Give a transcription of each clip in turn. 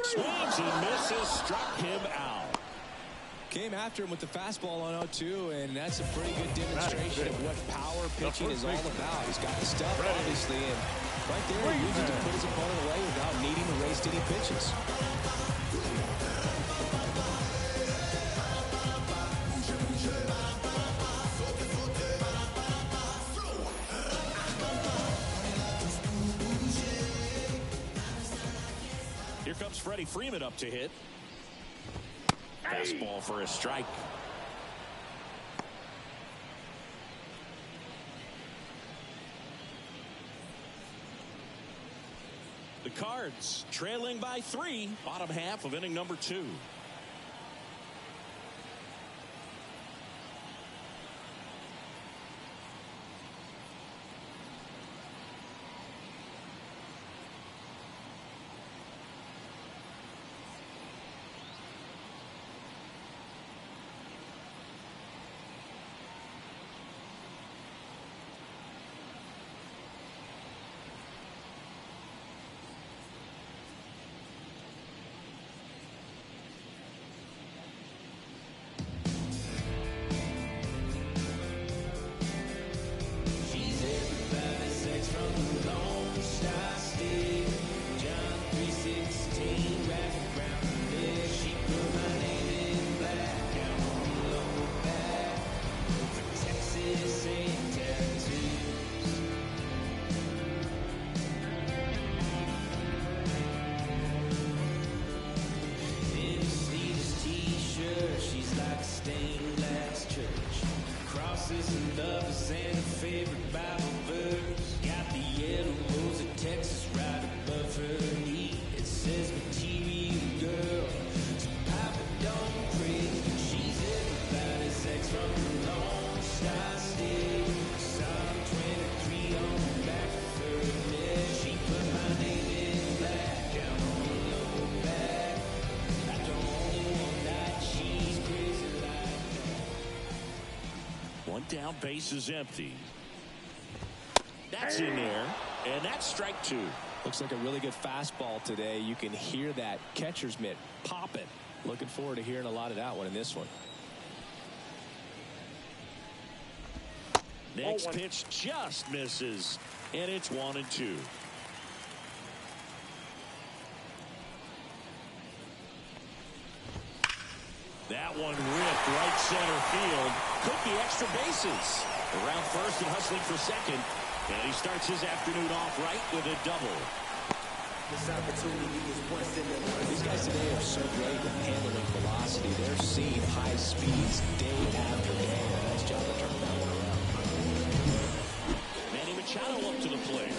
Swings and misses, struck him out. Came after him with the fastball on 0-2, and that's a pretty good demonstration of what power pitching is all about. He's got the stuff, obviously, and right there he uses it to put his opponent away without needing to waste any pitches. Here comes Freddie Freeman up to hit. Fastball for a strike. The Cards trailing by 3, bottom half of inning number 2. Down, base is empty. That's in there, and that's strike 2. Looks like a really good fastball today. You can hear that catcher's mitt popping. Looking forward to hearing a lot of that one in this one. Next pitch just misses, and it's 1-2. That one ripped right center field. Could be extra bases. Around first and hustling for second. And he starts his afternoon off right with a double. This opportunity is once in a lifetime. These guys today are so great at handling velocity. They're seeing high speeds day after day. Nice job of turning that one around. Manny Machado up to the plate.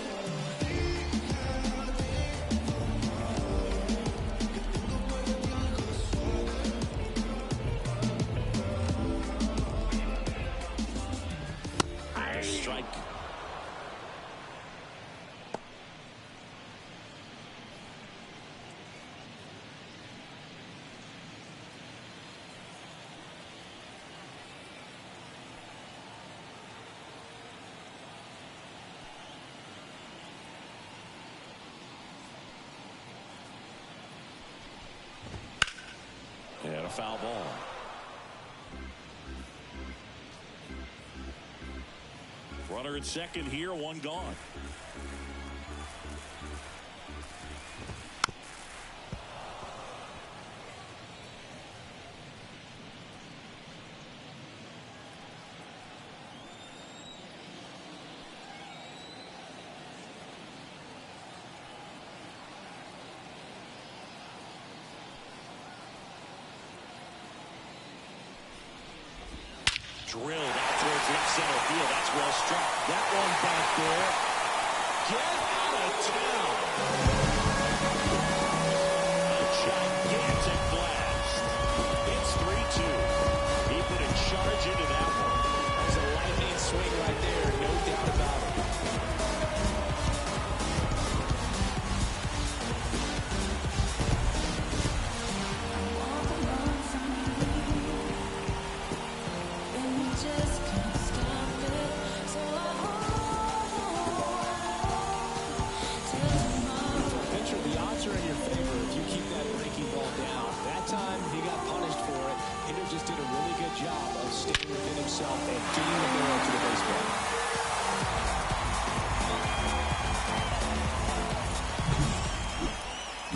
Strike. And a foul ball. Runner at second here, one gone. Drilled out towards left center field. That's well struck. That one back there. Get out of town. A gigantic blast. It's 3-2. He put a charge into that one. That's a lightning swing right there. No doubt about it. Just feeding the barrel to the baseball.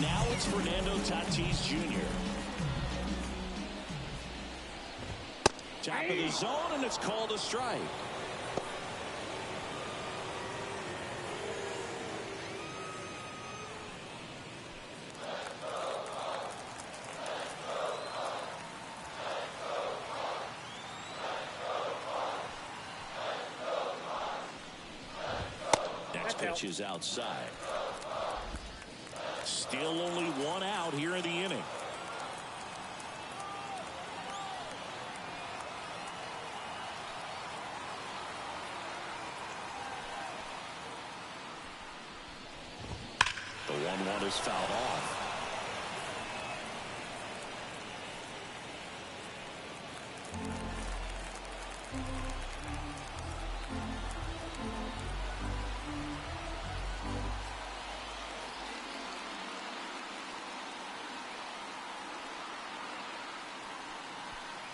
Now it's Fernando Tatis Jr. Top of the zone, and it's called a strike. Next pitch is outside. Still only one out here in the inning. The 1-1 is fouled off.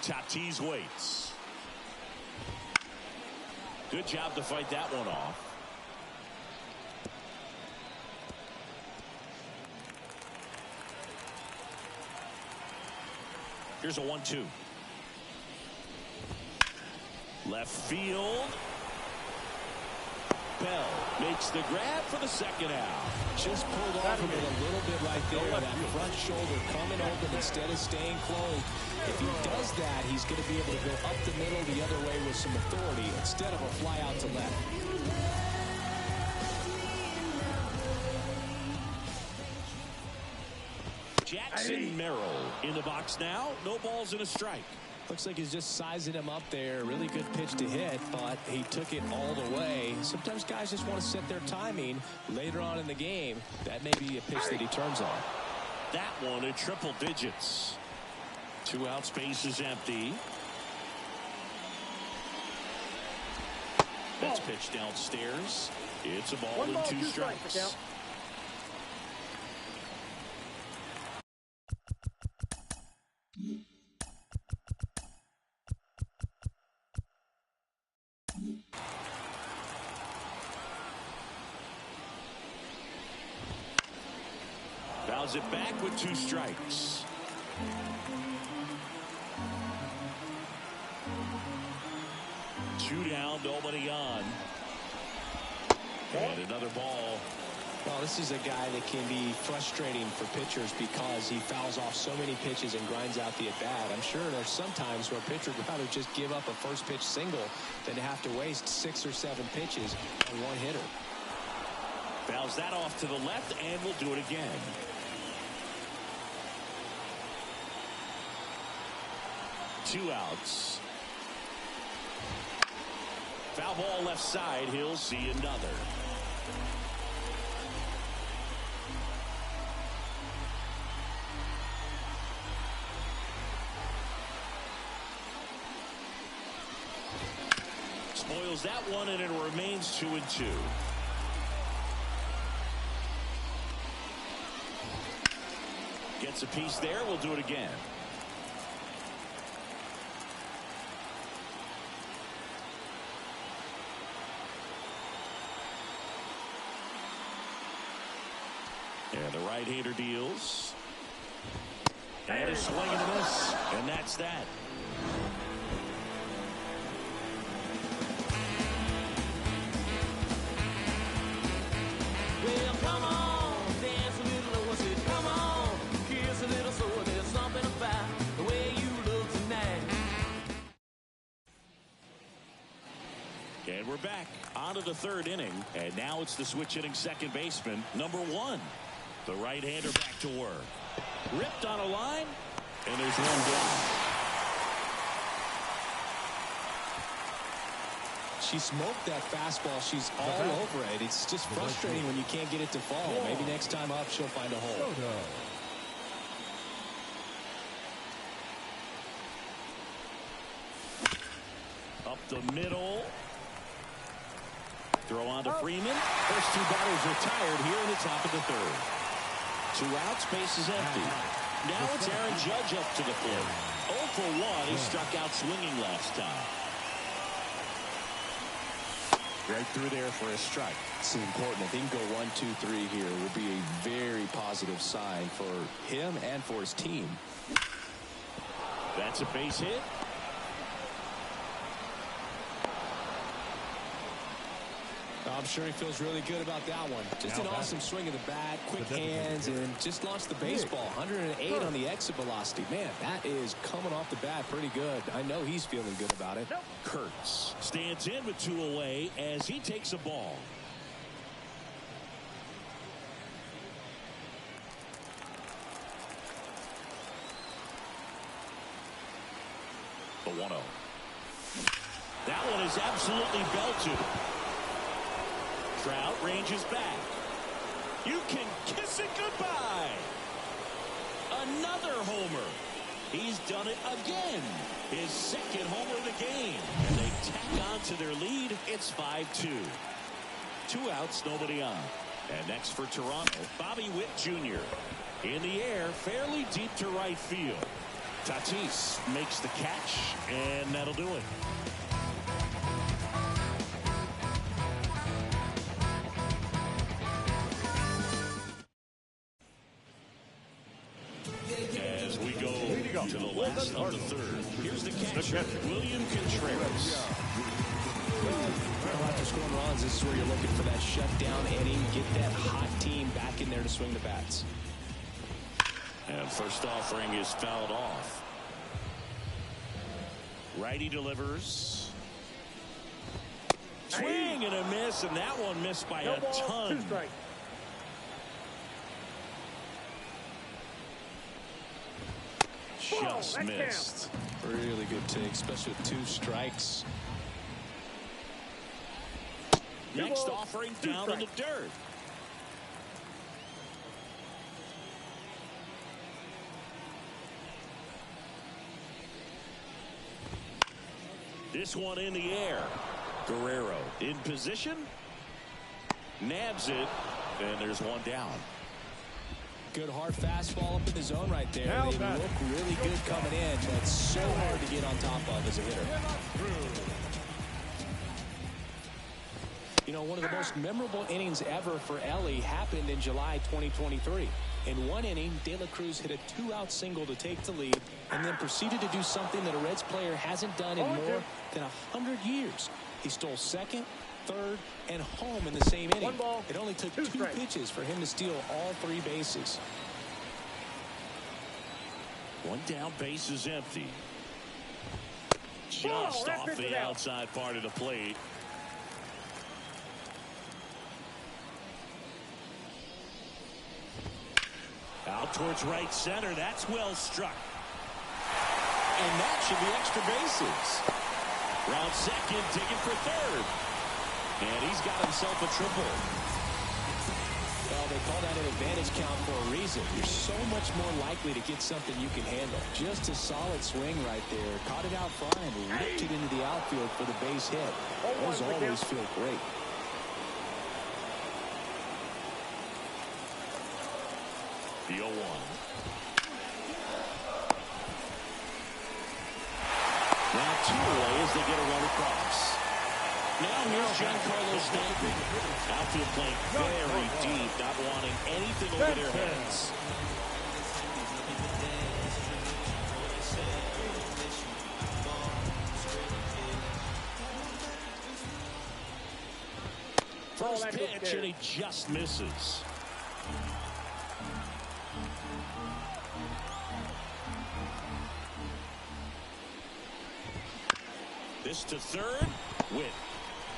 Tatis waits. Good job to fight that one off. Here's a 1-2. Left field. Bell makes the grab for the second out. Just pulled off of it a little bit right there. That front shoulder coming open instead of staying closed. If he does that, he's going to be able to go up the middle the other way with some authority instead of a fly out to left. Jackson Merrill in the box now. No balls and a strike. Looks like he's just sizing him up there. Really good pitch to hit, but he took it all the way. Sometimes guys just want to set their timing later on in the game. That may be a pitch that he turns on. That one in triple digits. 2 out, space is empty. That's pitched downstairs. It's a ball and 2 strikes. Fouls it back with 2 strikes. Two down, nobody on. And another ball. Well, this is a guy that can be frustrating for pitchers because he fouls off so many pitches and grinds out the at-bat. I'm sure there's some times where a pitcher would rather just give up a first pitch single than to have to waste 6 or 7 pitches on one hitter. Fouls that off to the left, and we'll do it again. Two outs. Foul ball left side. He'll see another. Spoils that one, and it remains 2-2. Gets a piece there. We'll do it again. And the right-hander deals. And a swing and a miss. And that's that. Well, come on, dance a little, what's it? Come on, kiss a little, so there's something about the way you look tonight. And we're back onto the 3rd inning. And now it's the switch-hitting second baseman, number 1. The right-hander back to work. Ripped on a line, and there's one block. She smoked that fastball. She's all over it. It's just frustrating when you can't get it to fall. Maybe next time up she'll find a hole. Up the middle. Throw on to Freeman. First 2 batters retired here in the top of the 3rd. 2 outs, base is empty. Now it's Aaron Judge up to the plate. 0 for 1. He struck out swinging last time. Right through there for a strike. It's important. If he can go 1, 2, 3 here, it would be a very positive sign for him and for his team. That's a base hit. I'm sure he feels really good about that one. Just an awesome swing of the bat, quick hands, and just launched the baseball. 108 on the exit velocity. Man, that is coming off the bat pretty good. I know he's feeling good about it. Kurtz stands in with 2 away as he takes a ball. The 1-0. That one is absolutely belted. Trout ranges back. You can kiss it goodbye. Another homer. He's done it again. His second homer of the game. And they tack on to their lead. It's 5-2. 2 outs, nobody on. And next for Toronto, Bobby Witt Jr. In the air, fairly deep to right field. Tatis makes the catch, and that'll do it. As we go to the last of the third, here's the catcher, William Contreras. Well, after scoring runs, this is where you're looking for that shutdown inning, get that hot team back in there to swing the bats. And first offering is fouled off. Righty delivers. Swing and a miss, and that one missed by a ton. Just missed. Really good take, especially with 2 strikes. Next offering down in the dirt. This one in the air. Guerrero in position. Nabs it. And there's one down. Good hard fastball up in the zone right there. They look really good coming in, but so hard to get on top of as a hitter. You know, one of the most memorable innings ever for Ellie happened in July 2023. In one inning, De La Cruz hit a 2-out single to take the lead and then proceeded to do something that a Reds player hasn't done in more than 100 years. He stole second, third, and home in the same inning. It only took 2 pitches for him to steal all 3 bases. One down, base is empty. Just off the outside part of the plate. Out towards right center. That's well struck. And that should be extra bases. Round second, digging for third. And he's got himself a triple. Well, they call that an advantage count for a reason. You're so much more likely to get something you can handle. Just a solid swing right there. Caught it out front and ripped it into the outfield for the base hit. Those always feel great. The 0-1. Now 2 away as they get a run across. Now here's Giancarlo Stanton. Outfield playing very deep, not wanting anything over their heads. First pitch, and he just misses. This to third. Witt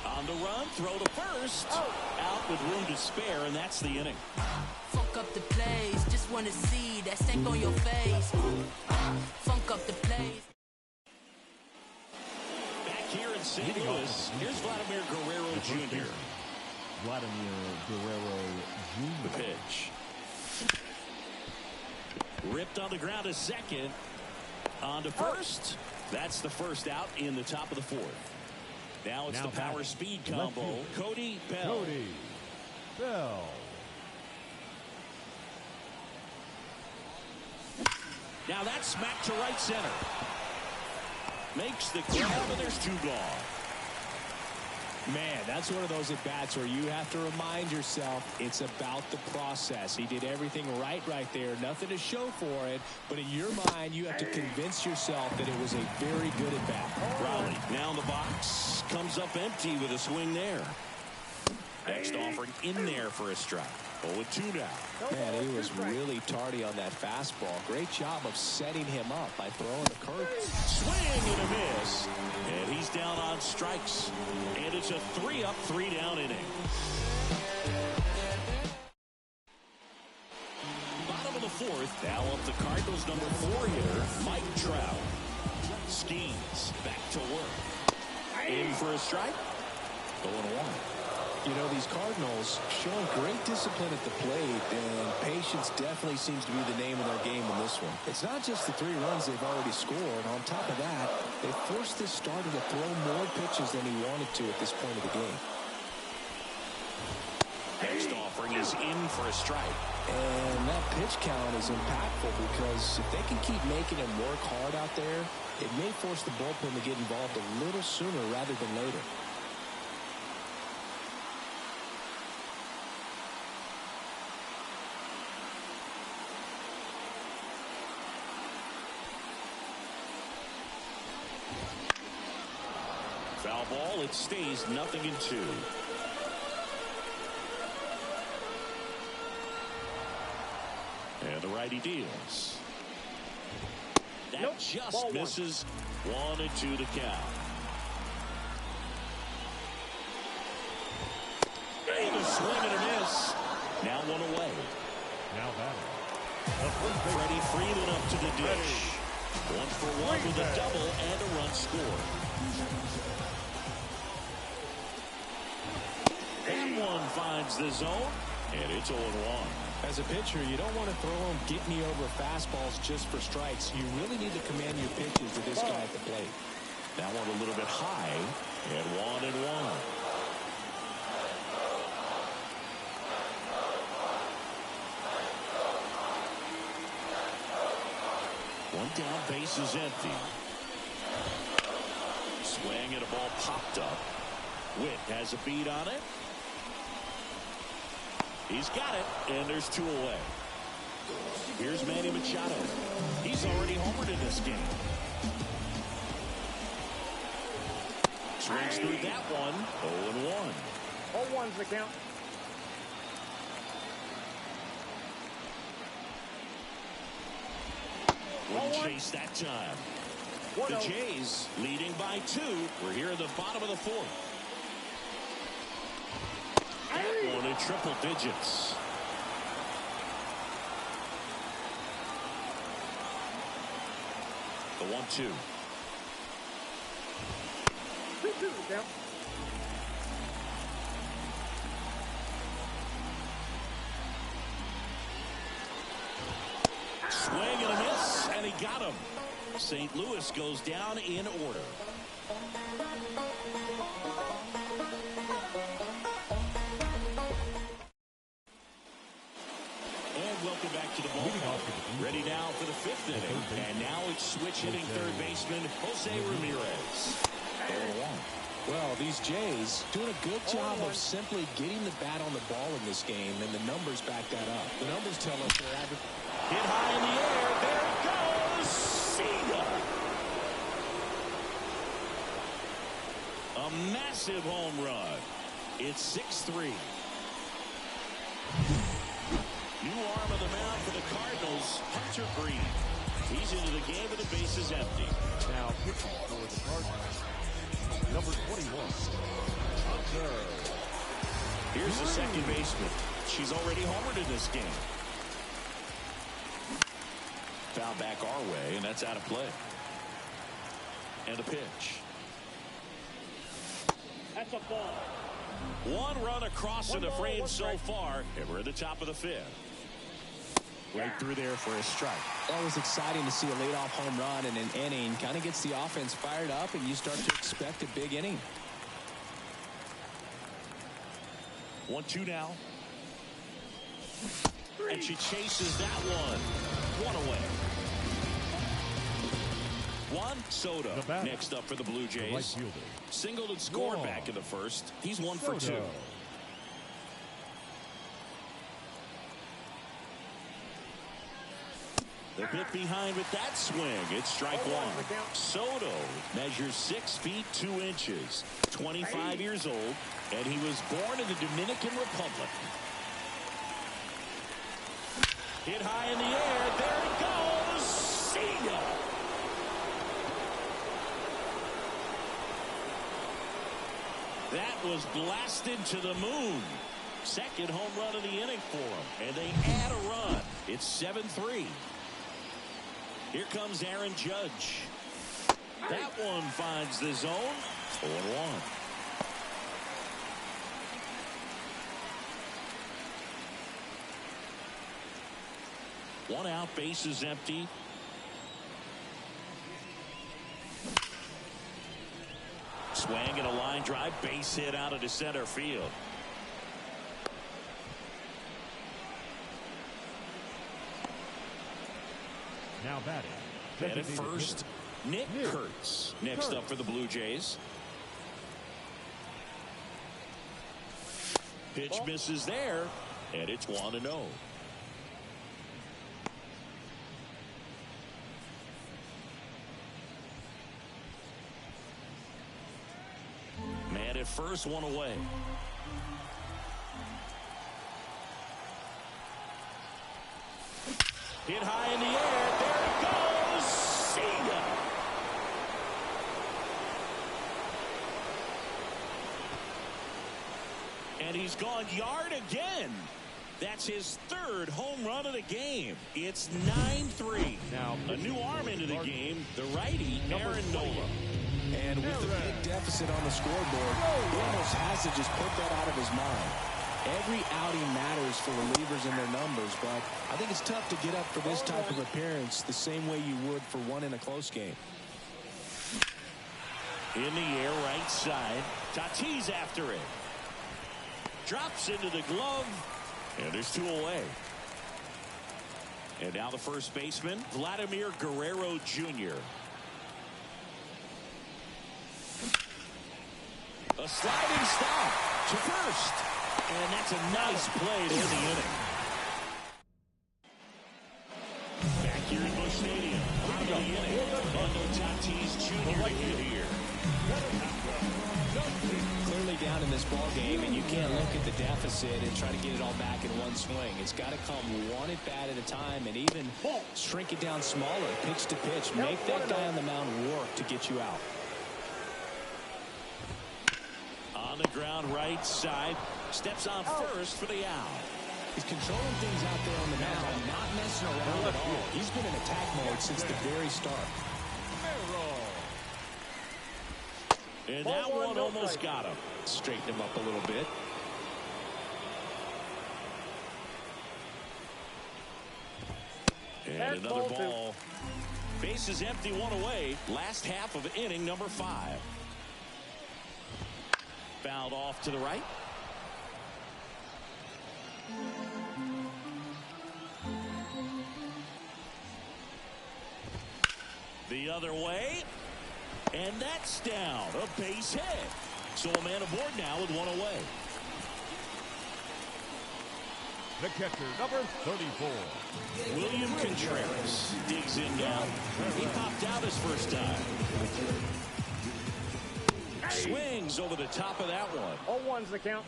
on the run. Throw to first. Out with room to spare, and that's the inning. Funk up the place. Just want to see that stank on your face. Funk up the place. Back here in St. Louis, here's Vladimir Guerrero Jr. Vladimir Guerrero Jr. The pitch. Ripped on the ground to second. On to first. That's the first out in the top of the 4th. Now it's the power speed combo. Cody Bell. Cody Bell. Now that's smacked to right center. Makes the grab, and there's 2 gone. Man, that's one of those at-bats where you have to remind yourself it's about the process. He did everything right there. Nothing to show for it. But in your mind, you have to convince yourself that it was a very good at-bat. Raleigh now in the box. Comes up empty with a swing there. Next offering in there for a strike. 0-2 now. Man, he was really tardy on that fastball. Great job of setting him up by throwing the curve. Swing and a miss. And he's down on strikes. And it's a 3-up, 3-down inning. Bottom of the fourth. Now up the Cardinals' number 4 hitter, Mike Trout. Skis back to work. In for a strike. 0-1. You know, these Cardinals showing great discipline at the plate, and patience definitely seems to be the name of their game in this one. It's not just the 3 runs they've already scored. On top of that, they forced this starter to throw more pitches than he wanted to at this point of the game. Next offering is in for a strike. And that pitch count is impactful because if they can keep making him work hard out there, it may force the bullpen to get involved a little sooner rather than later. Foul ball. It stays 0-2. And the righty deals. That just misses. 1-2 to count. And a swing and a miss. Now 1 away. Now batting. Freddie Freeman up to the dish. 1 for 1 with a double and a run scored. And one finds the zone, and it's 0-1. As a pitcher, you don't want to throw him get-me-over fastballs just for strikes. You really need to command your pitches to this guy at the plate. That one a little bit high, and 1-1. One down, base is empty. Swing and a ball popped up. Witt has a beat on it. He's got it, and there's 2 away. Here's Manny Machado. He's already homered in this game. Swings through that one. 0-1. 0-1's the count. Wouldn't chase that time. The Jays leading by 2. We're here in the bottom of the 4th. That one in triple digits. The 1-2. 3-2 count. Swing and a miss, and he got him. St. Louis goes down in order. And welcome back to the ballpark. Ready now for the 5th inning. And now it's switch hitting third baseman Jose Ramirez. 0-1. Well, these Jays doing a good job of simply getting the bat on the ball in this game, and the numbers back that up. The numbers tell us they're average. Hit high in the air. There it goes. Sega. A massive home run. It's 6-3. New arm of the mound for the Cardinals, Hunter Green. He's into the game with the bases empty. Now pitching for the Cardinals, number 21. Hunter. Here's the second baseman. She's already homered in this game. Foul back our way, and that's out of play. And a pitch. That's a ball. 1 run across in the frame so far, and we're at the top of the 5th. Right through there for a strike. Always exciting to see a leadoff home run in an inning. Kind of gets the offense fired up, and you start to expect a big inning. 1-2 now. And she chases that one. 1 away. Juan Soto next up for the Blue Jays. Right fielder. Singled and scored back in the first. He's 1 for 2. The bit behind with that swing. It's strike one. Soto measures 6 feet 2 inches, 25 years old, and he was born in the Dominican Republic. Hit high in the air. There it goes. See ya. That was blasted to the moon. Second home run of the inning for him. And they add a run. It's 7-3. Here comes Aaron Judge. That one finds the zone. 0-1. One out, base is empty. Swing and a line drive, base hit out into center field. Now batting. And at first, Nick Kurtz next up for the Blue Jays. Pitch misses there, and it's 1-0. Man at first, one away. Hit high in the air. There it goes. See ya. And he's gone yard again. That's his third home run of the game. It's 9-3. Now a new arm into the game, the righty, Aaron Nola. And with the big deficit on the scoreboard, he almost has to just put that out of his mind. Every outing matters for relievers and their numbers, but I think it's tough to get up for this type of appearance the same way you would for one in a close game. In the air, right side. Tatis after it. Drops into the glove, and there's 2 away. And now the first baseman, Vladimir Guerrero Jr. A sliding stop to first. And that's a nice play to end the inning. Back here in Busch Stadium. Bottom of the inning. Bundle Tatis Jr. to get here. Clearly down in this ball game, and you can't look at the deficit and try to get it all back in one swing. It's got to come one at bat at a time, and even shrink it down smaller, pitch to pitch. Make that guy on the mound work to get you out. On the ground, right side. Steps on first for the out. He's controlling things out there on the mound, not messing around at all. He's been in attack mode since the very start. And that one almost got him. Straighten him up a little bit. And another ball. Base is empty, 1 away. Last half of inning number 5. Fouled off to the right. The other way. And that's down. A base hit. So a man aboard now with 1 away. The catcher, number 34. William Contreras digs in now. He popped out his first time. Swings over the top of that one. 0-1's the count.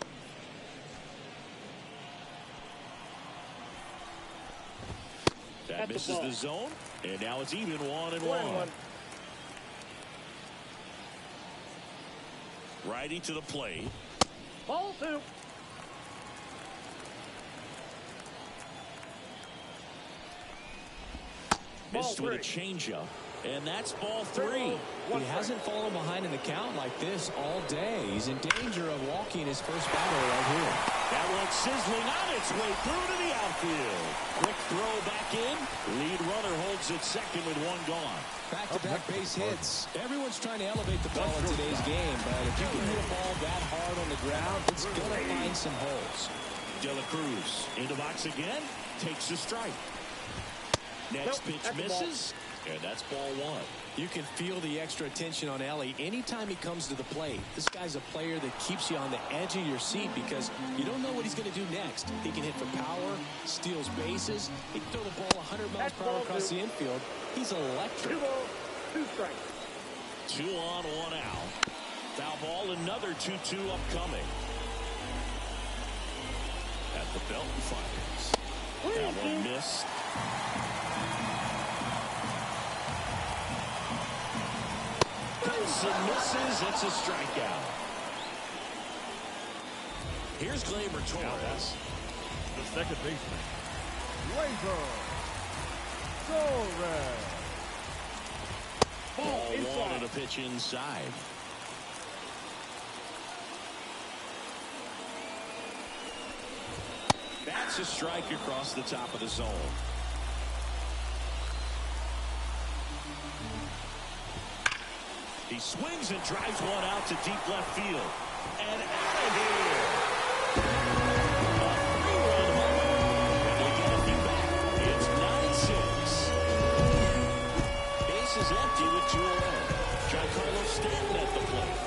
That misses the zone. And now it's even 1-1. Righty to the plate. Ball 2. Missed with a changeup. And that's ball 3. He hasn't fallen behind in the count like this all day. He's in danger of walking his first batter right here. That one sizzling on its way through to the outfield. Quick throw back in. Lead runner holds it second with 1 gone. Back-to-back base hits. Everyone's trying to elevate the ball in today's game, but if you can hit a ball that hard on the ground, it's going to find some holes. De La Cruz into box again. Takes a strike. Next pitch misses. And that's ball one. You can feel the extra attention on Ellie anytime he comes to the plate. This guy's a player that keeps you on the edge of your seat because you don't know what he's going to do next. He can hit for power, steals bases. He can throw the ball 100 miles per hour across the infield. He's electric. 2 balls, 2 strikes. 2 on, 1 out. Foul ball, another 2-2 upcoming. At the belt and fires. That one missed. And misses. It's a strikeout. Here's Gleyber Torres. The second baseman, Gleyber Torres. Ball one and a pitch inside. That's a strike across the top of the zone. He swings and drives one out to deep left field. And out of here. A 3-run homer. And they get a few back. It's 9-6. Base is empty with 2 away. Giancarlo Stanton at the plate.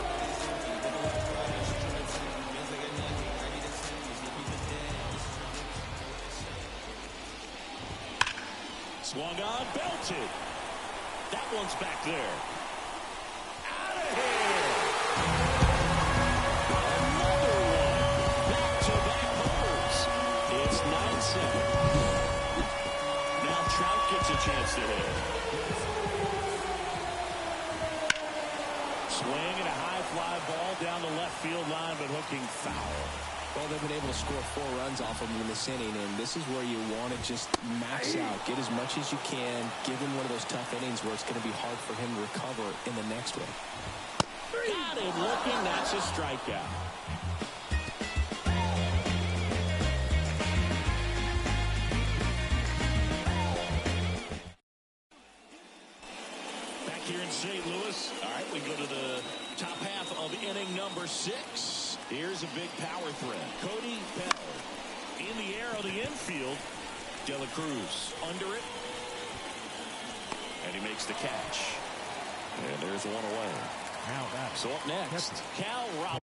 Swung on, belted. That one's back there. Chance to hit. Swing and a high fly ball down the left field line, but hooking foul. Well, they've been able to score 4 runs off of him in this inning, and this is where you want to just max out, get as much as you can, give him one of those tough innings where it's going to be hard for him to recover in the next one. Got him looking. That's a strikeout. Here in St. Louis. All right, we go to the top half of inning number 6. Here's a big power threat. Cody Bell in the air of the infield. De La Cruz under it. And he makes the catch. And there's one away. So up next, Cal Roberts.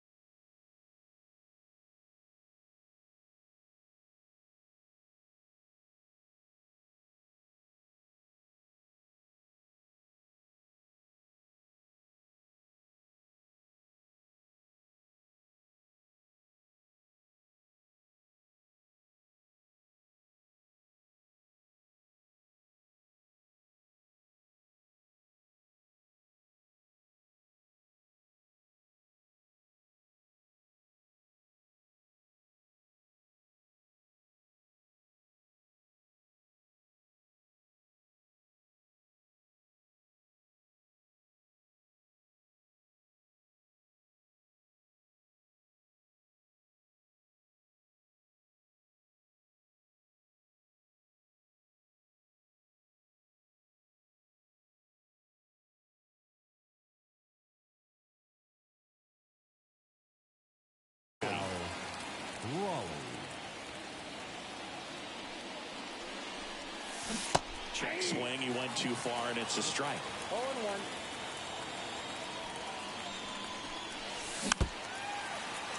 Check swing. He went too far, and it's a strike. 0-1.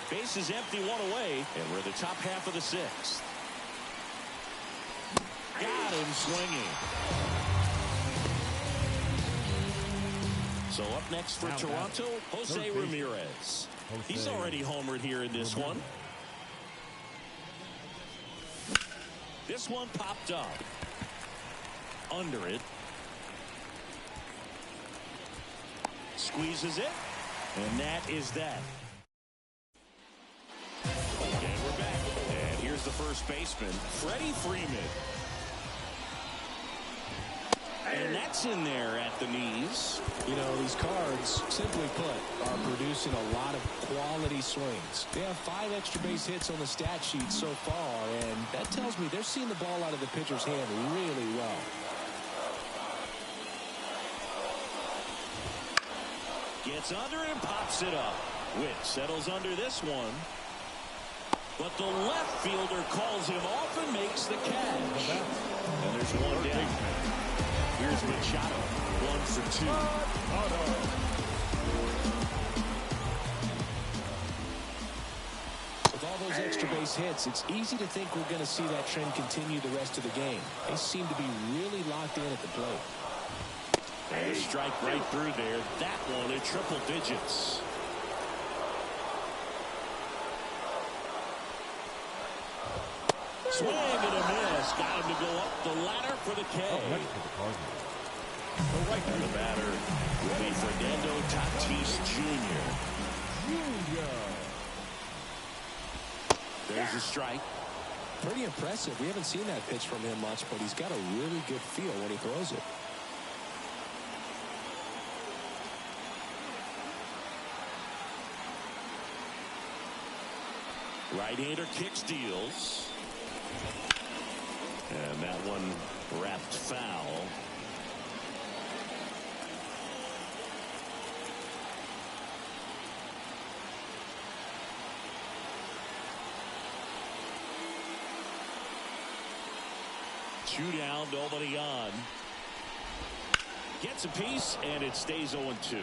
Base is empty, 1 away, and we're the top half of the 6th. Got him swinging. So up next for Toronto, Jose Ramirez. He's already homered here in this one. This one popped up. Under it. Squeezes it. And that is that. And we're back. And here's the first baseman, Freddie Freeman. And that's in there at the knees. You know, these Cards, simply put, are producing a lot of quality swings. They have 5 extra base hits on the stat sheet so far, and that tells me they're seeing the ball out of the pitcher's hand really well. Gets under and pops it up. Witt settles under this one. But the left fielder calls him off and makes the catch. And there's one down. Here's Here's Machado. 1 for 2. With all those extra base hits, it's easy to think we're going to see that trend continue the rest of the game. They seem to be really locked in at the plate. And a strike right through there. That one in triple digits. Swing and a miss. Got him to go up the ladder for the K. The right through the batter will be Fernando Tatis Jr. There's a strike. Pretty impressive. We haven't seen that pitch from him much, but he's got a really good feel when he throws it. Right-hander kick steals. And that one wrapped foul. Two down, nobody on. Gets a piece, and it stays 0-2.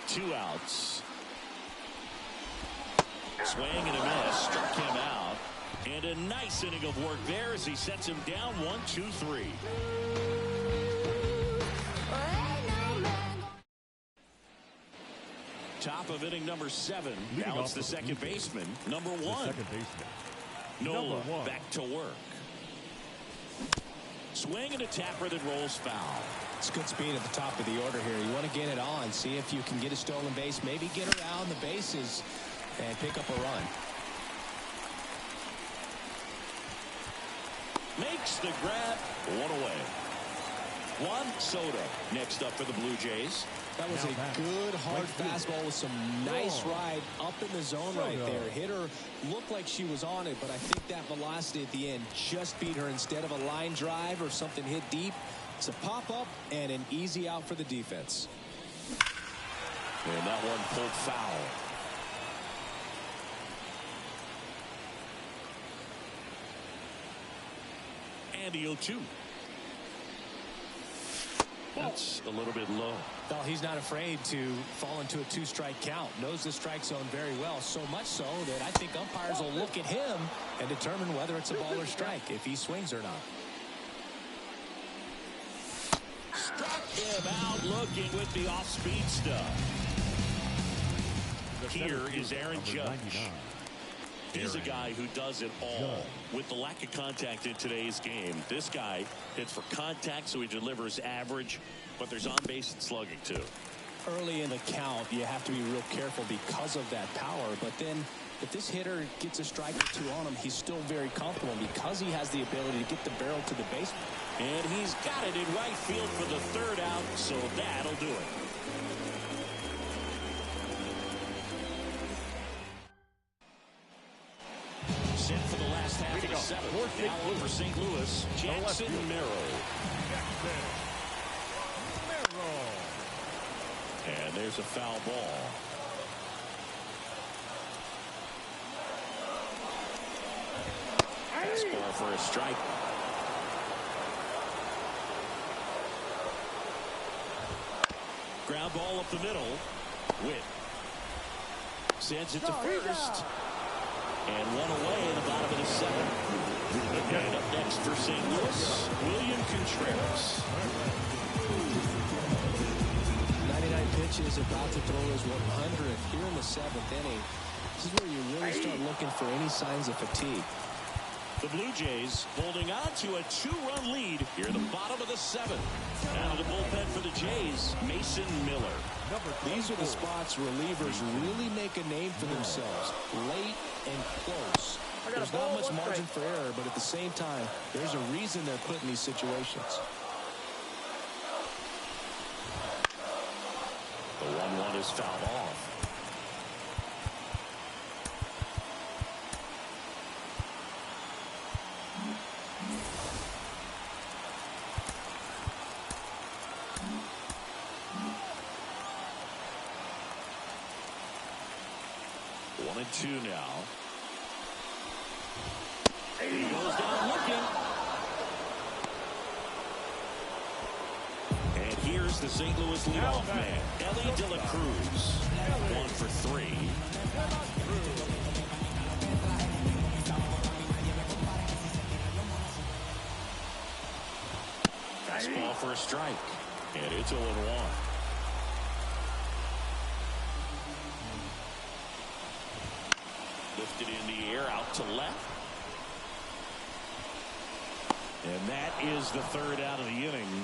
Two outs. Swing and a miss. Struck him out. And a nice inning of work there as he sets him down 1-2-3. Top of inning number 7. Now it's the second baseman, number 1. Nola back to work. Swing and a tapper that rolls foul. It's good speed at the top of the order here. You want to get it on, see if you can get a stolen base, maybe get around the bases and pick up a run. Makes the grab. One away. Juan Soto next up for the Blue Jays. That was a good hard fastball with some nice ride up in the zone right there. Hitter looked like she was on it, but I think that velocity at the end just beat her. Instead of a line drive or something hit deep, it's a pop-up and an easy out for the defense. And that one pulled foul. And the 0-2. That's a little bit low. Well, he's not afraid to fall into a 2-strike count. Knows the strike zone very well, so much so that I think umpires will look at him and determine whether it's a ball or strike, if he swings or not. Struck him out looking with the off-speed stuff. Here is Aaron Judge. He's a guy who does it all. With the lack of contact in today's game, this guy hits for contact, so he delivers average, but there's on-base and slugging, too. Early in the count, you have to be real careful because of that power, but then if this hitter gets a strike or two on him, he's still very comfortable because he has the ability to get the barrel to the basement. And he's got it in right field for the third out, so that'll do it. Set for the last half of the seventh. Now on for St. Louis, Jackson Merrill. And there's a foul ball. Fastball for a strike. Ground ball up the middle. Witt sends it to first. And one away in the bottom of the seventh. And up next for St. Louis, William Contreras. 99 pitches, about to throw his 100th here in the seventh inning. This is where you really start looking for any signs of fatigue. The Blue Jays holding on to a 2-run lead here in the bottom of the seventh. Out of the bullpen for the Jays, Mason Miller. These are the spots relievers really make a name for themselves. Late and close. There's not much margin for error, but at the same time, there's a reason they're put in these situations. The 1-1 is fouled off. 1-2 now. He goes down looking. And here's the St. Louis leadoff man, Ellie De La Cruz. 1 for 3. Fastball for a strike. And it's 0-1. Lifted in the air, out to left. And that is the third out of the inning.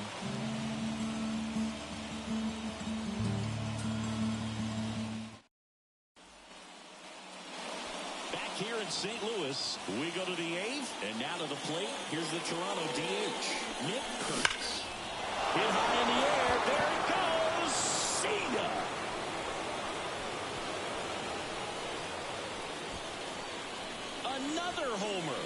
Back here in St. Louis, we go to the eighth, and now to the plate. Here's the Toronto DH, Nick Kurtz. Hit high in the air. There it goes. See ya. Another homer.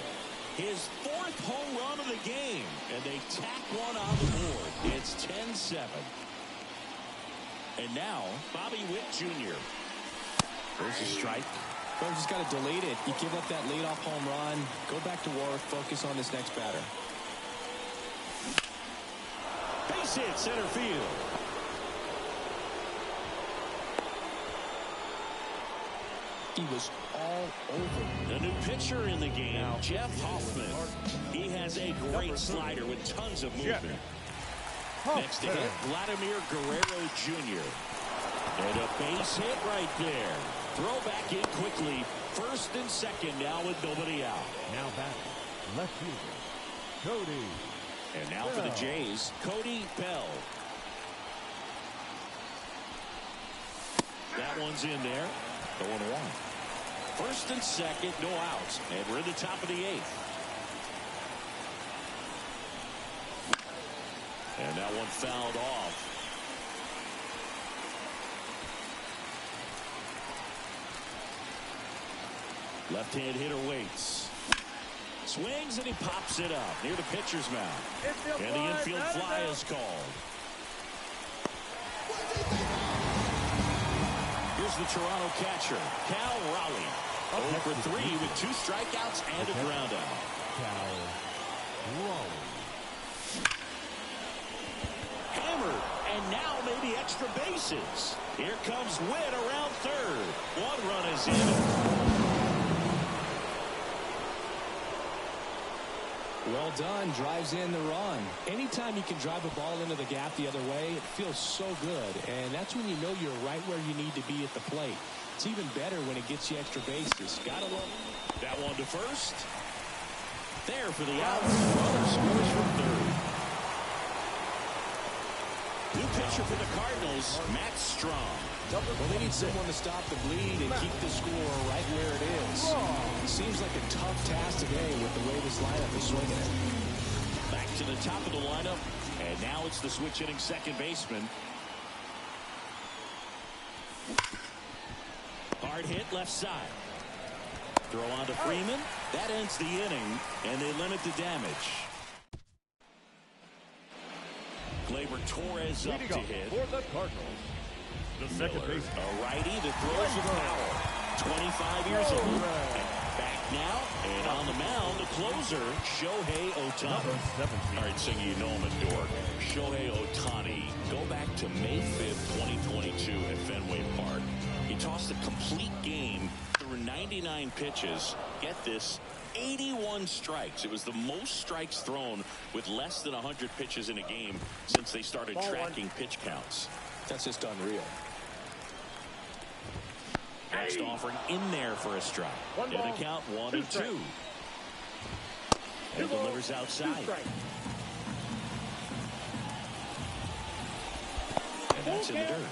His 4th home run of the game. And they tack one on the board. It's 10-7. And now, Bobby Witt Jr. There's a strike. Well, just got to delete it. You give up that leadoff home run. Go back to work. Focus on this next batter. Base hit, center field. He was all over. The new pitcher in the game, Jeff Hoffman. He has a great slider with tons of movement. Next to hit, Vladimir Guerrero Jr. And a base hit right there. Throw back in quickly. First and second now with nobody out. Now back, left fielder, Cody. And now for the Jays, Cody Bell. That one's in there. 0-1. First and second, no outs. And we're in the top of the 8th. And that one fouled off. Left-hand hitter waits. Swings and he pops it up near the pitcher's mound. And the infield fly is called. Here's the Toronto catcher, Cal Raleigh. 0 for 3 with 2 strikeouts and a ground out. Cal Raleigh. Hammered, and now maybe extra bases. Here comes Witt around third. 1 run is in. Well done. Drives in the run. Anytime you can drive a ball into the gap the other way, it feels so good. And that's when you know you're right where you need to be at the plate. It's even better when it gets you extra bases. Gotta love that one to first. There for the out. Runner scores from third. New pitcher for the Cardinals, Matt Strong. Well, they need someone to stop the bleed and keep the score right where it is. It seems like a tough task today with the way this lineup is swinging it. Back to the top of the lineup, and now it's the switch hitting second baseman. Hard hit left side. Throw on to Freeman. That ends the inning, and they limit the damage. Gleyber Torres up to hit. For the Cardinals, the second Miller, baseman, a righty that throws with power. 25 years old. And back now, and on the mound, the closer, Shohei Ohtani. All right, so you know him at Dork. Shohei Ohtani. Go back to May 5th, 2022 at Fenway Park. He tossed a complete game through 99 pitches. Get this, 81 strikes. It was the most strikes thrown with less than 100 pitches in a game since they started tracking pitch counts. That's just unreal. Next offering in there for a strike. In the count 1-2. And delivers outside. And that's in the dirt.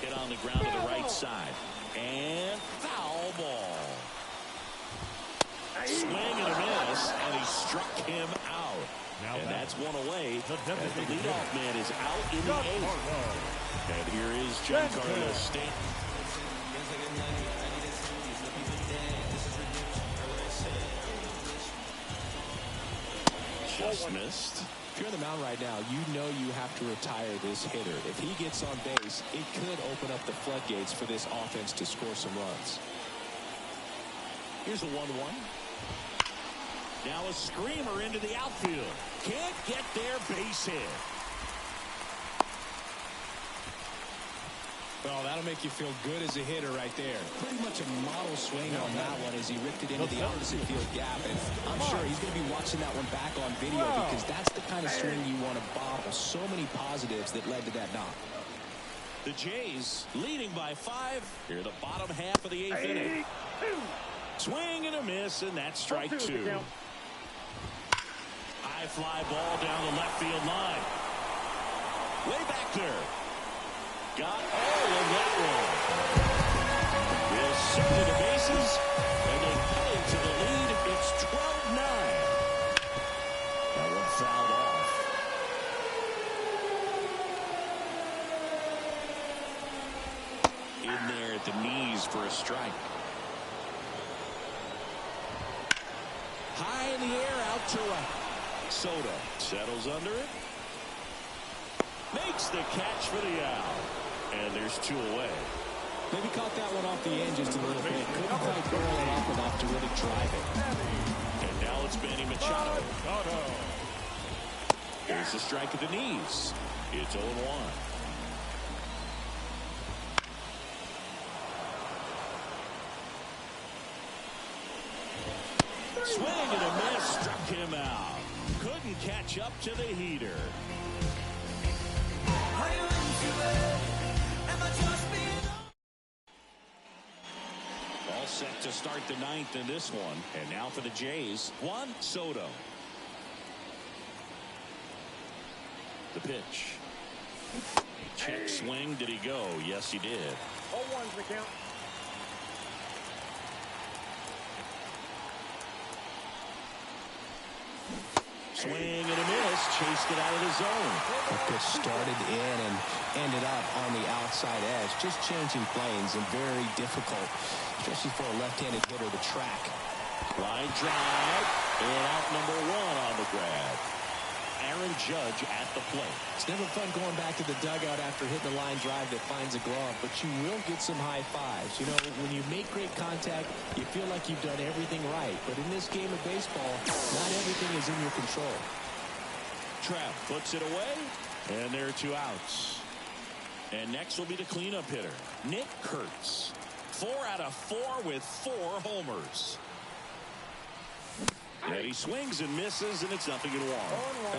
Hit on the ground to the right side. And foul ball. Swing and a miss, and he struck him out. And that's one away. As the leadoff man is out in the 8th. And here is Giancarlo Stanton. Just missed. If you're on the mound right now, you know you have to retire this hitter. If he gets on base, it could open up the floodgates for this offense to score some runs. Here's a 1-1. Now a screamer into the outfield. Can't get there, base hit. Well, that'll make you feel good as a hitter right there. Pretty much a model swing on that one as he ripped it into the opposite field gap. And I'm sure he's going to be watching that one back on video because that's the kind of swing you want to bottle. So many positives that led to that knock. The Jays leading by 5 here in the bottom half of the 8th inning. Swing and a miss, and that's strike 2. High fly ball down the left field line. Way back there. Got all of that one. Will circle the bases, and then cutting to the lead. It's 12-9. That one fouled off. In there at the knees for a strike. High in the air, out to right. Soto settles under it. Makes the catch for the out. And there's 2 away. Maybe caught that one off the end just a little bit. Couldn't quite barrel it off enough to really drive it. And now it's Manny Machado. There's the strike at the knees. It's 0-1. Swing and a miss. Struck him out. Couldn't catch up to the heater. All set to start the 9th in this one. And now for the Jays, Juan Soto. The pitch. Check swing. Did he go? Yes, he did. 0-1's the count. Swing and a miss. Chased it out of the zone. It started in and ended up on the outside edge. Just changing planes and very difficult, especially for a left-handed hitter to track. Line drive. And out number 1 on the grab. Aaron Judge at the plate. It's never fun going back to the dugout after hitting a line drive that finds a glove, but you will get some high fives. You know, when you make great contact, you feel like you've done everything right. But in this game of baseball, not everything is in your control. Trapp puts it away, and there are 2 outs. And next will be the cleanup hitter, Nick Kurtz. 4 out of 4 with 4 homers. And he swings and misses, and it's 0-1.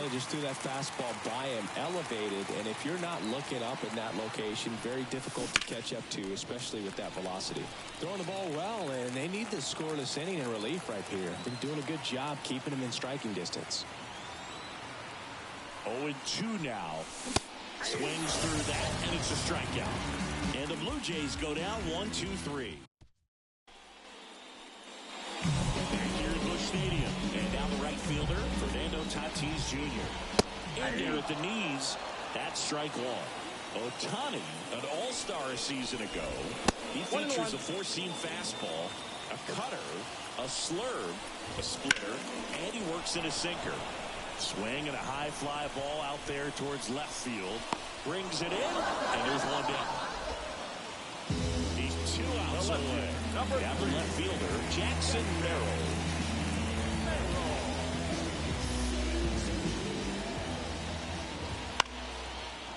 They just threw that fastball by him, elevated, and if you're not looking up in that location, very difficult to catch up to, especially with that velocity. Throwing the ball well, and they need this scoreless inning in relief right here. Been doing a good job keeping him in striking distance. 0-2 now. Swings through that, and it's a strikeout. And the Blue Jays go down 1-2-3. Stadium, and now the right fielder, Fernando Tatis Jr. In there at the knees, that's strike 1. Ohtani, an all-star a season ago. He features a 4-seam fastball, a cutter, a slurve, a splitter, and he works in a sinker. Swing and a high fly ball out there towards left field. Brings it in, and there's 1 down. He's 2 outs away. Down the left fielder, Jackson Merrill.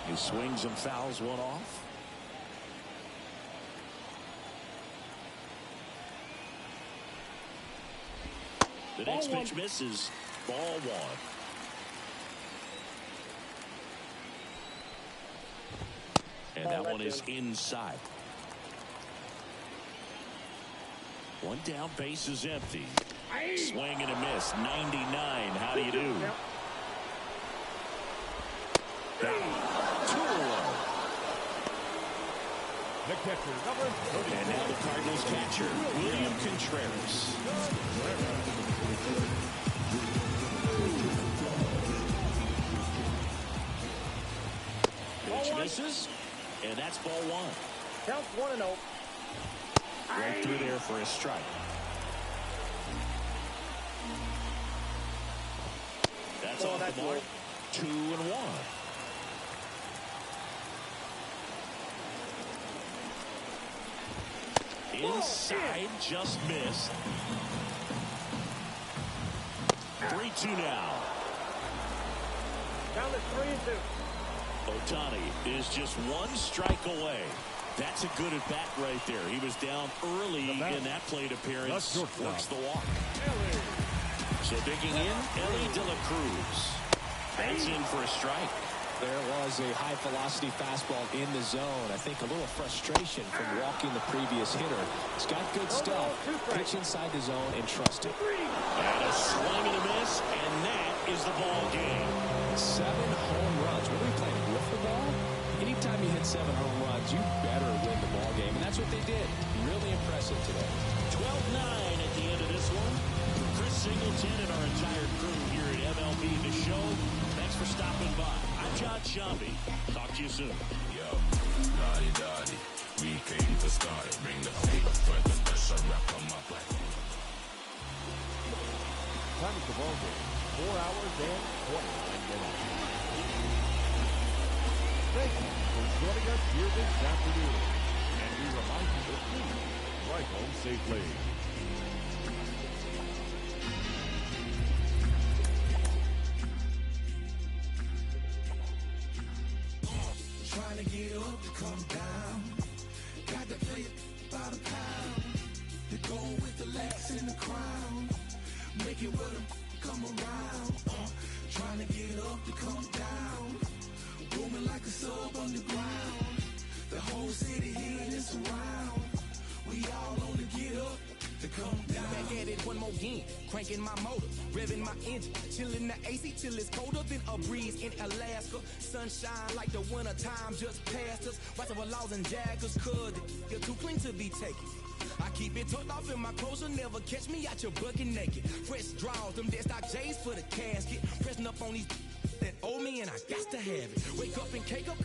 He swings and fouls 1 off. The next pitch misses. Ball 1. And that one is inside. 1 down, base is empty. Swing and a miss. 99. How do you do? The catcher, number 30. And now the Cardinals catcher, William Contreras. Pitch misses, and that's ball 1. Counts 1-0. Right through there for a strike. That's off the mark. 2-1. Inside, just missed. 3-2 now. Down to 3-2. Ohtani is just one strike away. That's a good at-bat right there. He was down early in that plate appearance. Works the walk. So digging in, Ellie De La Cruz. That's in for a strike. There was a high-velocity fastball in the zone. I think a little frustration from walking the previous hitter. He's got good stuff. Pitch inside the zone and trust it. And a swing and a miss, and that is the ball game. 7 home runs. What are we playing with the ball? Anytime you hit 7 home runs, you better win the ball game, and that's what they did. Really impressive today. 12-9 at the end of this one. For Chris Singleton and our entire crew here at MLB The Show, thanks for stopping by. I'm John Shambi. Talk to you soon. Yo, Dottie, we came to start it. Bring the flavor for the special rap on my plate. Time is the ball game. 4 hours and 29 minutes. Thank you for joining us here this afternoon. And we remind you to please drive home safely. Trying to get up to come down. Got to play it by the pound. To go with the lax in the crown. Make it with them come around. Trying to get up to come down. Booming like a sub underground. The whole city here and surround. We all on the get up to come down. Back at it one more again, cranking my motor, revving my engine, chilling the AC till it's colder than a breeze in Alaska. Sunshine like the winter time just passed us. Watching for laws and jackers, cause you're too clean to be taken. I keep it tucked off in my clothes, you'll never catch me out your bucket naked. Fresh draws, them dead stock J's for the casket. Pressing up on these that owe me and I got to have it. Wake up and cake up.